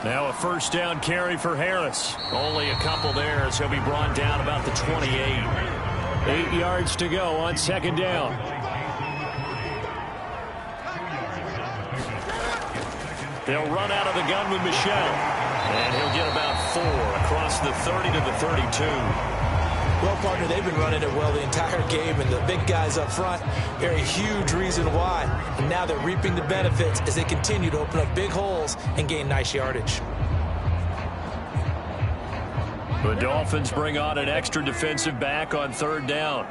Now a first down carry for Harris. Only a couple there as he'll be brought down about the 28. 8 yards to go on second down. They'll run out of the gun with Michel. And he'll get about 4 across the 30 to the 32. Well, partner, they've been running it well the entire game, and the big guys up front are a huge reason why. And now they're reaping the benefits as they continue to open up big holes and gain nice yardage. The Dolphins bring on an extra defensive back on third down.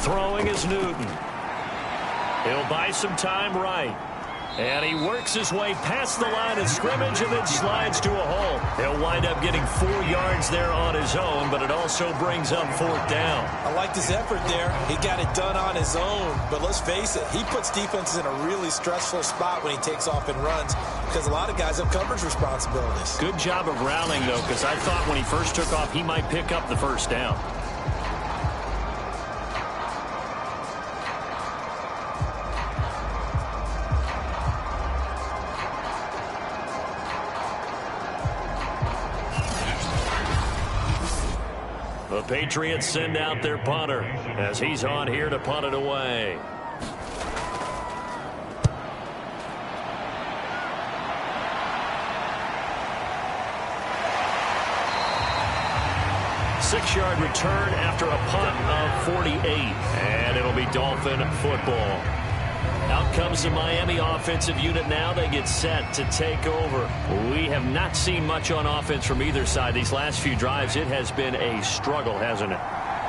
Throwing is Newton. He'll buy some time right. And he works his way past the line of scrimmage and then slides to a hole. He'll wind up getting 4 yards there on his own, but it also brings up 4th down. I like this effort there. He got it done on his own. But let's face it, he puts defenses in a really stressful spot when he takes off and runs because a lot of guys have coverage responsibilities. Good job of rallying, though, because I thought when he first took off, he might pick up the first down. The Patriots send out their punter as he's on here to punt it away. Six-yard return after a punt of 48. And it'll be Dolphin football. Out comes the Miami offensive unit now. They get set to take over. We have not seen much on offense from either side these last few drives. It has been a struggle, hasn't it?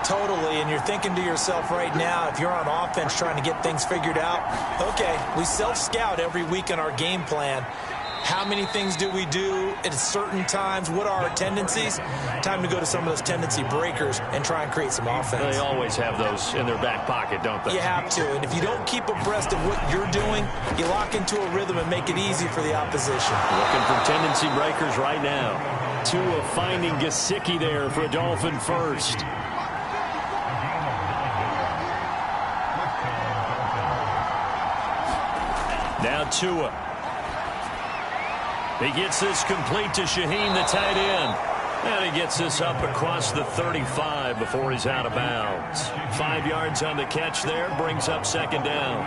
Totally, and you're thinking to yourself right now, if you're on offense trying to get things figured out, okay, we self-scout every week in our game plan. How many things do we do at certain times? What are our tendencies? Time to go to some of those tendency breakers and try and create some offense. They always have those in their back pocket, don't they? You have to, and if you don't keep abreast of what you're doing, you lock into a rhythm and make it easy for the opposition. Looking for tendency breakers right now. Tua finding Gesicki there for a Dolphin first. Now Tua. He gets this complete to Shaheen, the tight end. And he gets this up across the 35 before he's out of bounds. 5 yards on the catch there, brings up second down.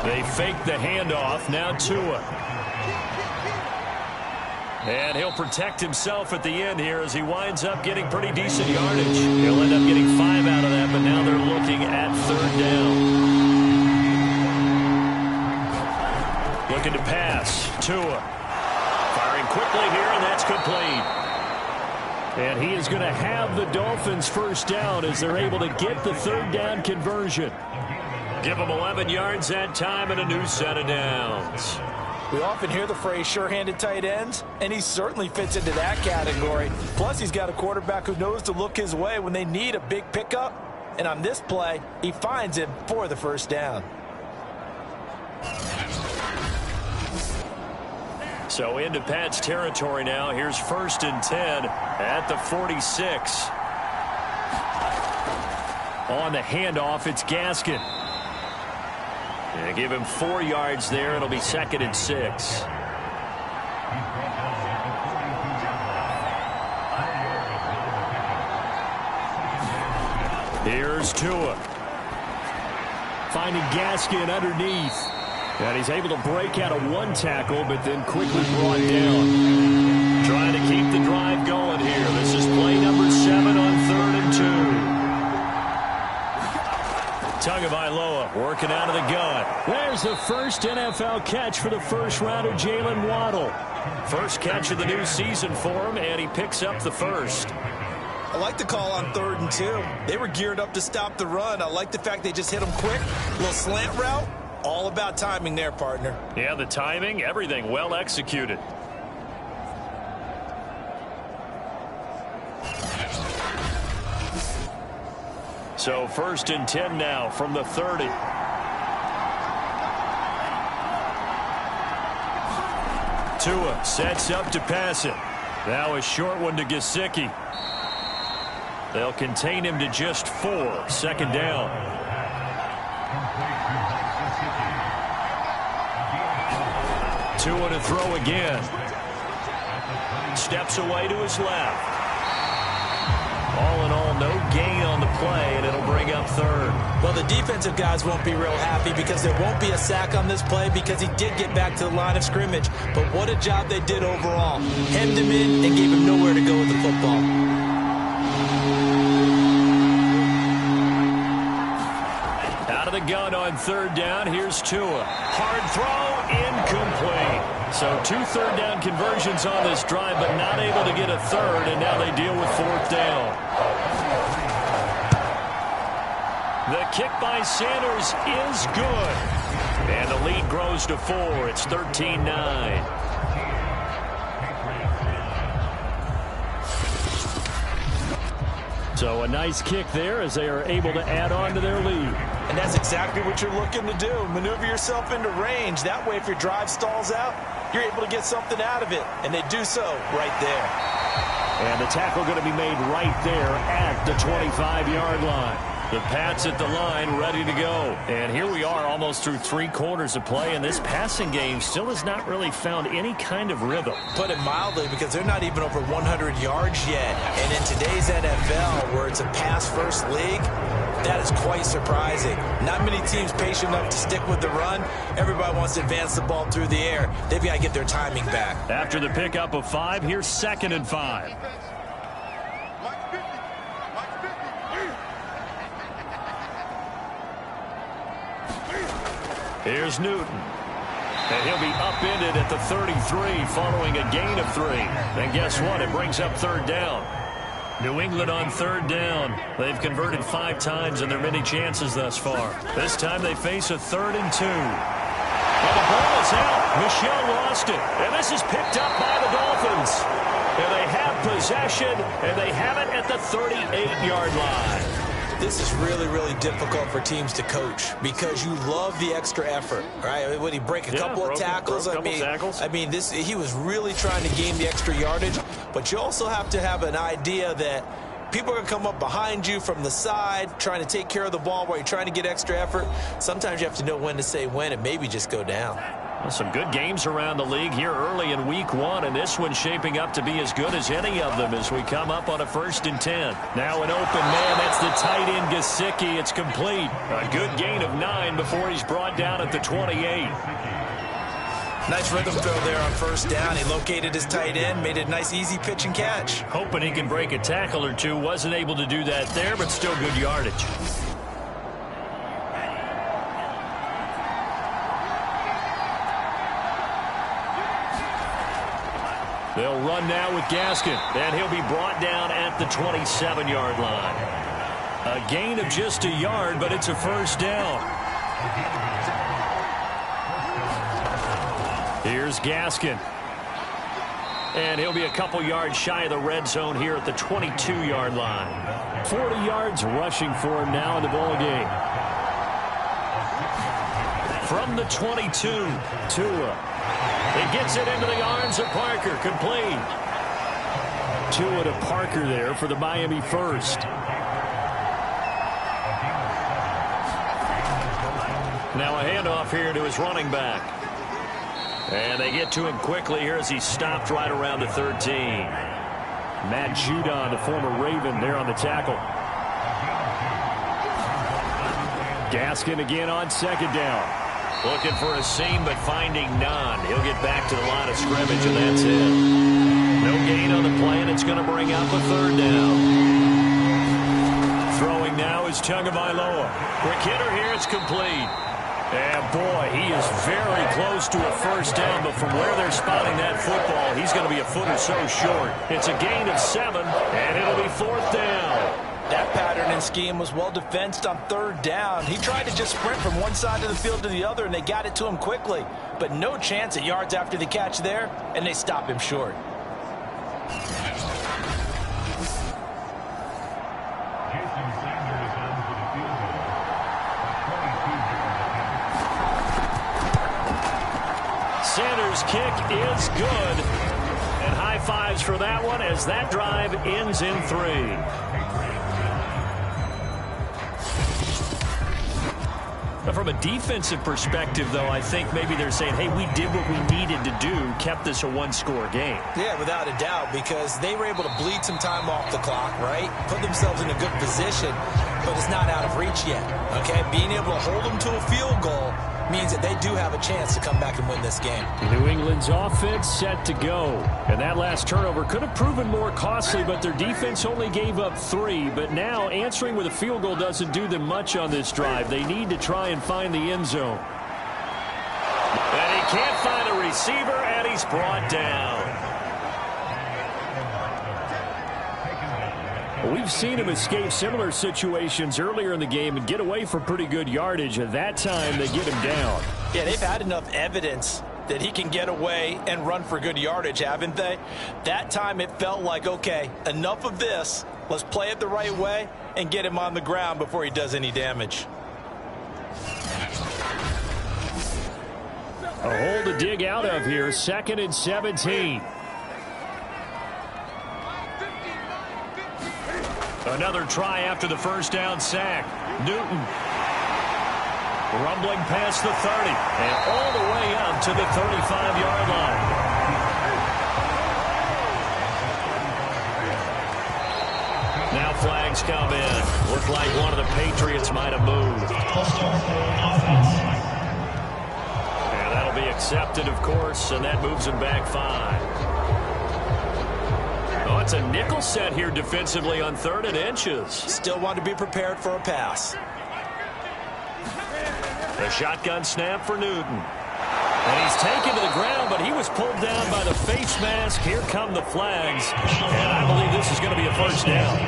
They fake the handoff, now Tua. And he'll protect himself at the end here as he winds up getting pretty decent yardage. He'll end up getting 5 out of that, but now they're looking at third down. Looking to pass. Tua. Firing quickly here, and that's complete. And he is going to have the Dolphins first down as they're able to get the third down conversion. Give him 11 yards that time and a new set of downs. We often hear the phrase sure-handed tight ends, and he certainly fits into that category. Plus, he's got a quarterback who knows to look his way when they need a big pickup. And on this play, he finds him for the first down. So into Pat's territory now. Here's 1st and 10 at the 46. On the handoff, it's Gaskin. And give him 4 yards there. It'll be 2nd and 6. Here's Tua. Finding Gaskin underneath. And he's able to break out of one tackle, but then quickly brought down. Trying to keep the drive going here. This is play number 7 on 3rd first NFL catch for the first rounder, Jalen Waddle. First catch of the new season for him, and he picks up the first. I like the call on 3rd and 2. They were geared up to stop the run. I like the fact they just hit them quick. A little slant route. All about timing there, partner. Yeah, the timing, everything well executed. So 1st and 10 now from the 30. Tua sets up to pass it. Now a short one to Gesicki. They'll contain him to just 4. 2nd down. Tua to throw again. Steps away to his left. All in all, no gain on the play, and it'll bring up 3rd. Well, the defensive guys won't be real happy because there won't be a sack on this play because he did get back to the line of scrimmage. But what a job they did overall. Hemmed him in and gave him nowhere to go with the football. Out of the gun on 3rd down. Here's Tua. Hard throw, incomplete. So 2 third-down conversions on this drive, but not able to get a 3rd, and now they deal with 4th down. The kick by Sanders is good. And the lead grows to 4. It's 13-9. So a nice kick there as they are able to add on to their lead. And that's exactly what you're looking to do. Maneuver yourself into range. That way, if your drive stalls out, you're able to get something out of it. And they do so right there. And the tackle going to be made right there at the 25-yard line. The Pats at the line, ready to go. And here we are almost through 3 quarters of play, and this passing game still has not really found any kind of rhythm. Put it mildly, because they're not even over 100 yards yet. And in today's NFL, where it's a pass-first league, that is quite surprising. Not many teams patient enough to stick with the run. Everybody wants to advance the ball through the air. They've got to get their timing back. After the pickup of 5, here's 2nd and 5. Here's Newton. And he'll be upended at the 33 following a gain of 3. And guess what? It brings up 3rd down. New England on 3rd down. They've converted 5 times in their many chances thus far. This time they face a 3rd and 2. And the ball is out. Michel lost it. And this is picked up by the Dolphins. And they have possession, and they have it at the 38-yard line. This is really, really difficult for teams to coach because you love the extra effort, right? When he break a couple of tackles, I mean, he was really trying to gain the extra yardage, but you also have to have an idea that people are going to come up behind you from the side, trying to take care of the ball while you're trying to get extra effort. Sometimes you have to know when to say when and maybe just go down. Well, some good games around the league here early in week 1, and this one's shaping up to be as good as any of them as we come up on a 1st and 10. Now an open man, that's the tight end Gesicki. It's complete. A good gain of 9 before he's brought down at the 28. Nice rhythm throw there on 1st down. He located his tight end, made it a nice easy pitch and catch. Hoping he can break a tackle or two. Wasn't able to do that there, but still good yardage. They'll run now with Gaskin, and he'll be brought down at the 27-yard line. A gain of just a yard, but it's a 1st down. Here's Gaskin. And he'll be a couple yards shy of the red zone here at the 22-yard line. 40 yards rushing for him now in the ball game. From the 22, Tua. He gets it into the arms of Parker. Complete. Tua to Parker there for the Miami first. Now a handoff here to his running back. And they get to him quickly here as he stopped right around the 13. Matt Judon, the former Raven, there on the tackle. Gaskin again on 2nd down. Looking for a seam, but finding none. He'll get back to the line of scrimmage, and that's it. No gain on the play, and it's going to bring up a 3rd down. Throwing now is Tagovailoa. Quick hitter here, it's complete. And boy, he is very close to a first down, but from where they're spotting that football, he's going to be a foot or so short. It's a gain of 7, and it'll be 4th down. That pattern and scheme was well defensed on 3rd down. He tried to just sprint from one side of the field to the other, and they got it to him quickly. But no chance at yards after the catch there, and they stop him short. Sanders' kick is good. And high fives for that one as that drive ends in 3. From a defensive perspective, though, I think maybe they're saying, hey, we did what we needed to do, kept this a one-score game. Yeah, without a doubt, because they were able to bleed some time off the clock, right? Put themselves in a good position, but it's not out of reach yet, okay? Being able to hold them to a field goal means that they do have a chance to come back and win this game. New England's offense set to go. And that last turnover could have proven more costly, but their defense only gave up 3. But now answering with a field goal doesn't do them much on this drive. They need to try and find the end zone. And he can't find a receiver, and he's brought down. We've seen him escape similar situations earlier in the game and get away for pretty good yardage. At that time, they get him down. Yeah, they've had enough evidence that he can get away and run for good yardage, haven't they? That time it felt like, okay, enough of this. Let's play it the right way and get him on the ground before he does any damage. A hole to dig out of here. 2nd and 17. Another try after the first down sack. Newton rumbling past the 30 and all the way up to the 35-yard line. Now flags come in. Looked like one of the Patriots might have moved. And that'll be accepted, of course, and that moves him back 5. Oh, it's a nickel set here defensively on 3rd and inches. Still want to be prepared for a pass. A shotgun snap for Newton. And he's taken to the ground, but he was pulled down by the face mask. Here come the flags. And I believe this is going to be a first down.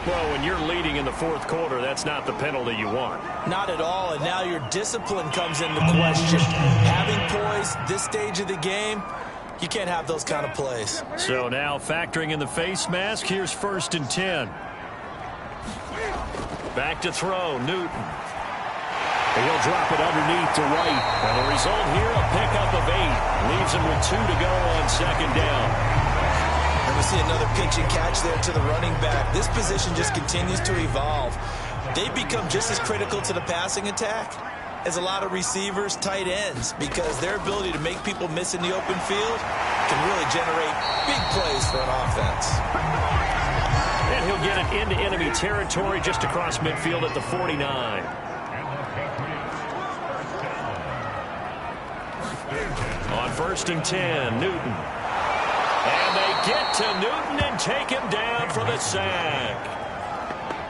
Well, when you're leading in the 4th quarter, that's not the penalty you want. Not at all, and now your discipline comes into question. Having poise this stage of the game, you can't have those kind of plays. So now factoring in the face mask, here's 1st and 10. Back to throw, Newton. He'll drop it underneath to White. And the result here, a pickup of 8. Leaves him with 2 to go on 2nd down. And we see another pitch and catch there to the running back. This position just continues to evolve. They become just as critical to the passing attack as a lot of receivers, tight ends, because their ability to make people miss in the open field can really generate big plays for an offense. And he'll get it into enemy territory just across midfield at the 49. On 1st and 10, Newton. And they get to Newton and take him down for the sack.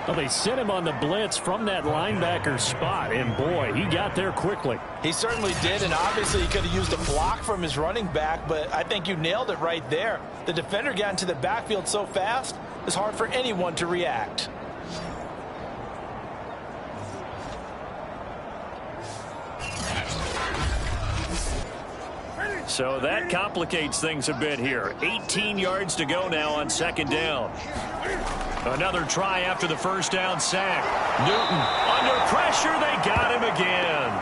Well, they sent him on the blitz from that linebacker spot, and boy, he got there quickly. He certainly did, and obviously he could have used a block from his running back, but I think you nailed it right there. The defender got into the backfield so fast, it's hard for anyone to react. So that complicates things a bit here. 18 yards to go now on 2nd down. Another try after the first down sack. Newton under pressure. They got him again.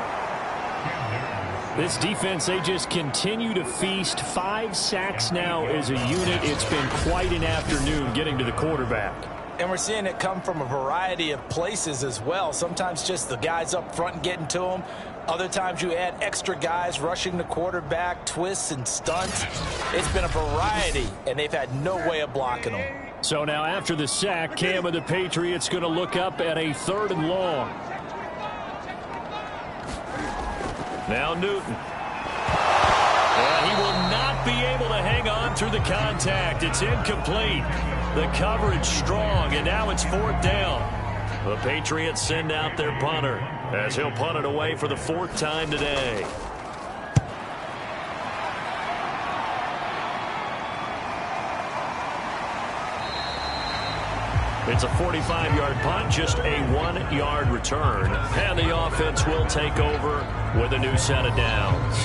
This defense, they just continue to feast. 5 sacks now as a unit. It's been quite an afternoon getting to the quarterback. And we're seeing it come from a variety of places as well. Sometimes just the guys up front and getting to them. Other times you add extra guys rushing the quarterback, twists and stunts. It's been a variety, and they've had no way of blocking them. So now after the sack, Cam of the Patriots going to look up at a 3rd and long. Now Newton. And he will not be able to hang on through the contact. It's incomplete. The coverage strong, and now it's 4th down. The Patriots send out their punter as he'll punt it away for the 4th time today. It's a 45-yard punt, just a 1-yard return. And the offense will take over with a new set of downs.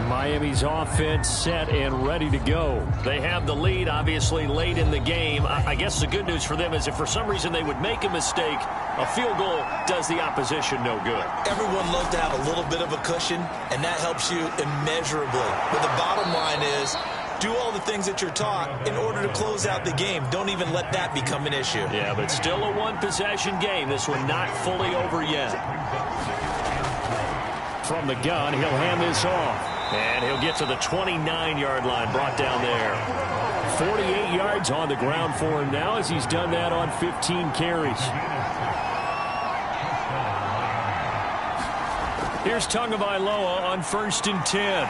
Miami's offense set and ready to go. They have the lead, obviously, late in the game. I guess the good news for them is if for some reason they would make a mistake, a field goal does the opposition no good. Everyone loves to have a little bit of a cushion, and that helps you immeasurably. But the bottom line is, do all the things that you're taught in order to close out the game. Don't even let that become an issue. Yeah, but still a one-possession game. This one not fully over yet. From the gun, he'll hand this off. And he'll get to the 29-yard line, brought down there. 48 yards on the ground for him now as he's done that on 15 carries. Here's Tagovailoa on 1st and 10.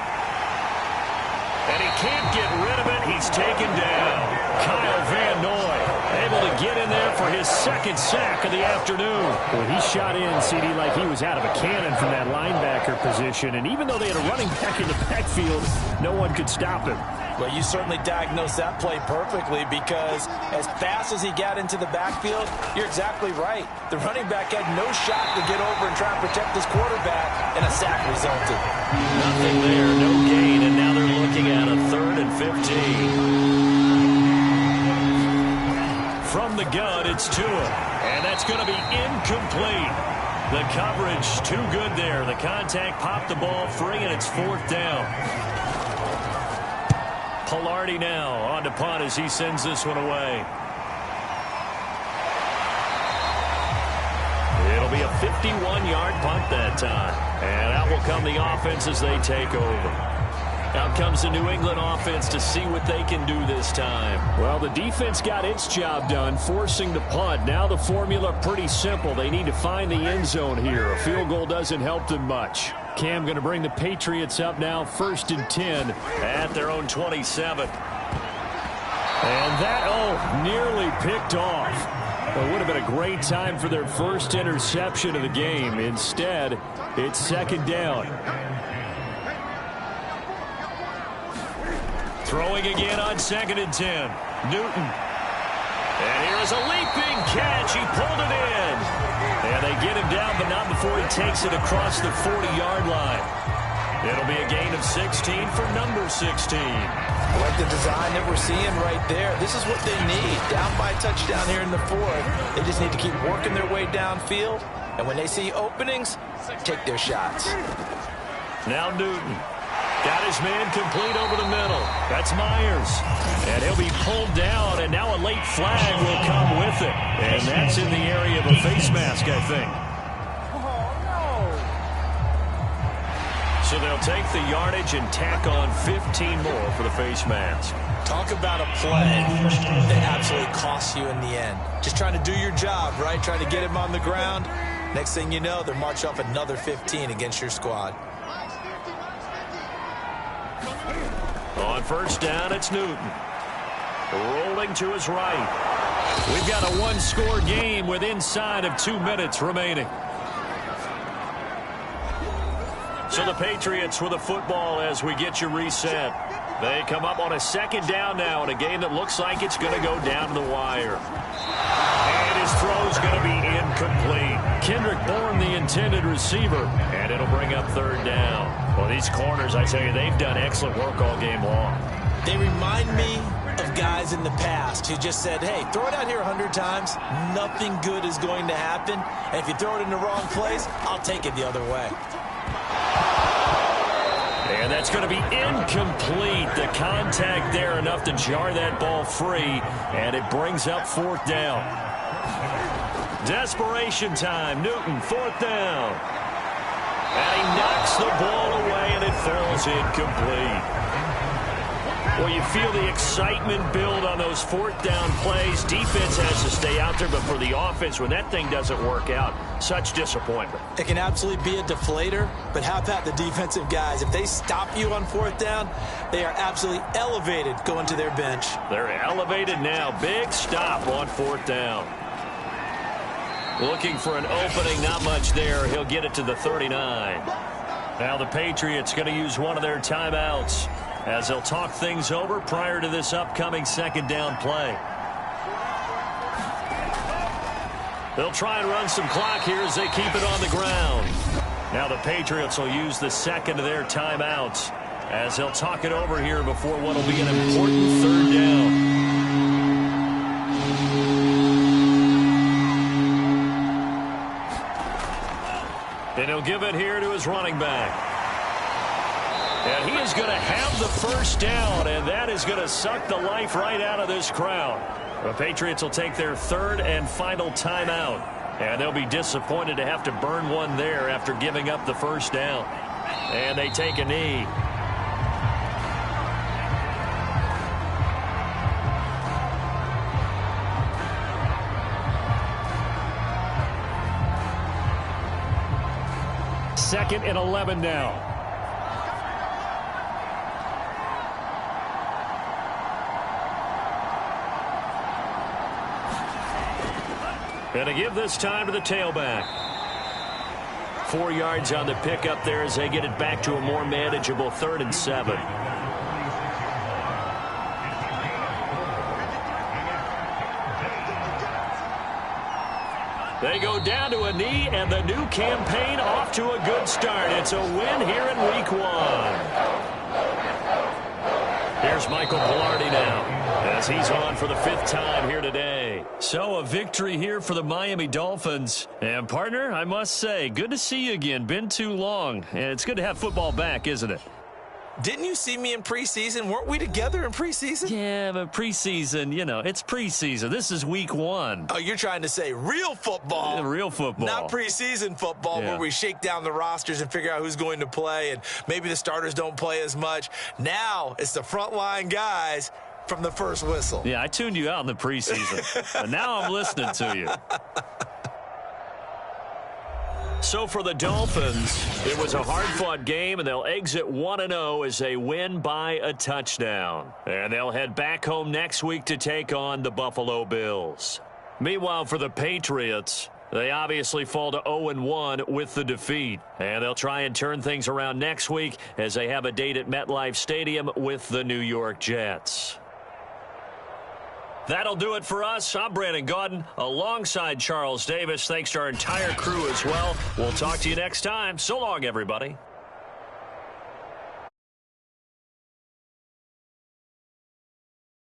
And he can't get rid of it. He's taken down. Kyle Van Noy able to get in there for his 2nd sack of the afternoon. Well, he shot in, CD, like he was out of a cannon from that linebacker position. And even though they had a running back in the backfield, no one could stop him. Well, you certainly diagnosed that play perfectly because as fast as he got into the backfield, you're exactly right. The running back had no shot to get over and try and protect his quarterback, and a sack resulted. Nothing there, no gain, and now they're looking at a 3rd and 15. From the gun, it's Tua. And that's going to be incomplete. The coverage too good there. The contact popped the ball free, and it's 4th down. Pilardi now on to punt as he sends this one away. It'll be a 51-yard punt that time. And out will come the offense as they take over. Out comes the New England offense to see what they can do this time. Well, the defense got its job done, forcing the punt. Now the formula pretty simple. They need to find the end zone here. A field goal doesn't help them much. Cam going to bring the Patriots up now, 1st and 10. At their own 27. And that, nearly picked off. Well, it would have been a great time for their first interception of the game. Instead, it's 2nd down. Throwing again on 2nd and 10. Newton. And here is a leaping catch. He pulled it in. And they get him down, but not before he takes it across the 40-yard line. It'll be a gain of 16 for number 16. I like the design that we're seeing right there. This is what they need. Down by a touchdown here in the 4th. They just need to keep working their way downfield. And when they see openings, take their shots. Now Newton. Got his man complete over the middle. That's Myers. And he'll be pulled down, and now a late flag will come with it. And that's in the area of a face mask, I think. So they'll take the yardage and tack on 15 more for the face mask. Talk about a play that absolutely costs you in the end. Just trying to do your job, right? Trying to get him on the ground. Next thing you know, they're march off another 15 against your squad. On 1st down, it's Newton. Rolling to his right. We've got a one-score game with inside of 2 minutes remaining. So the Patriots with the football as we get you reset. They come up on a 2nd down now in a game that looks like it's going to go down to the wire. And his throw's going to be incomplete. Kendrick Bourne, the intended receiver. And it'll bring up 3rd down. Well, these corners, I tell you, they've done excellent work all game long. They remind me of guys in the past who just said, hey, throw it out here 100 times. Nothing good is going to happen. And if you throw it in the wrong place, I'll take it the other way. And that's going to be incomplete. The contact there enough to jar that ball free. And it brings up 4th down. Desperation time. Newton, 4th down. And he knocks the ball away, and it falls incomplete. Well, you feel the excitement build on those fourth down plays. Defense has to stay out there, but for the offense, when that thing doesn't work out, such disappointment. It can absolutely be a deflator, but how about the defensive guys? If they stop you on fourth down, they are absolutely elevated going to their bench. They're elevated now. Big stop on fourth down. Looking for an opening, not much there. He'll get it to the 39. Now the Patriots going to use one of their timeouts as they'll talk things over prior to this upcoming second down play. They'll try and run some clock here as they keep it on the ground. Now the Patriots will use the second of their timeouts as they'll talk it over here before what will be an important third down. And he'll give it here to his running back. And he is going to have the first down, and that is going to suck the life right out of this crowd. The Patriots will take their third and final timeout, and they'll be disappointed to have to burn one there after giving up the first down. And they take a knee. Second and 11 now. And to give this time to the tailback. 4 yards on the pickup there as they get it back to a more manageable 3rd and 7. They go down to a knee, and the new campaign off to a good start. It's a win here in week 1. Here's Michael Pilardi now as he's on for the 5th time here today. So a victory here for the Miami Dolphins. And partner, I must say, good to see you again. Been too long. And it's good to have football back, isn't it? Didn't you see me in preseason? Weren't we together in preseason? Yeah, but preseason, you know, it's preseason. This is week 1. Oh, you're trying to say real football. Real football. Not preseason football where we shake down the rosters and figure out who's going to play, and maybe the starters don't play as much. Now it's the frontline guys from the first whistle. Yeah, I tuned you out in the preseason. But now I'm listening to you. So for the Dolphins, it was a hard-fought game, and they'll exit 1-0 as they win by a touchdown. And they'll head back home next week to take on the Buffalo Bills. Meanwhile, for the Patriots, they obviously fall to 0-1 with the defeat. And they'll try and turn things around next week as they have a date at MetLife Stadium with the New York Jets. That'll do it for us. I'm Brandon Gaudin alongside Charles Davis. Thanks to our entire crew as well. We'll talk to you next time. So long, everybody.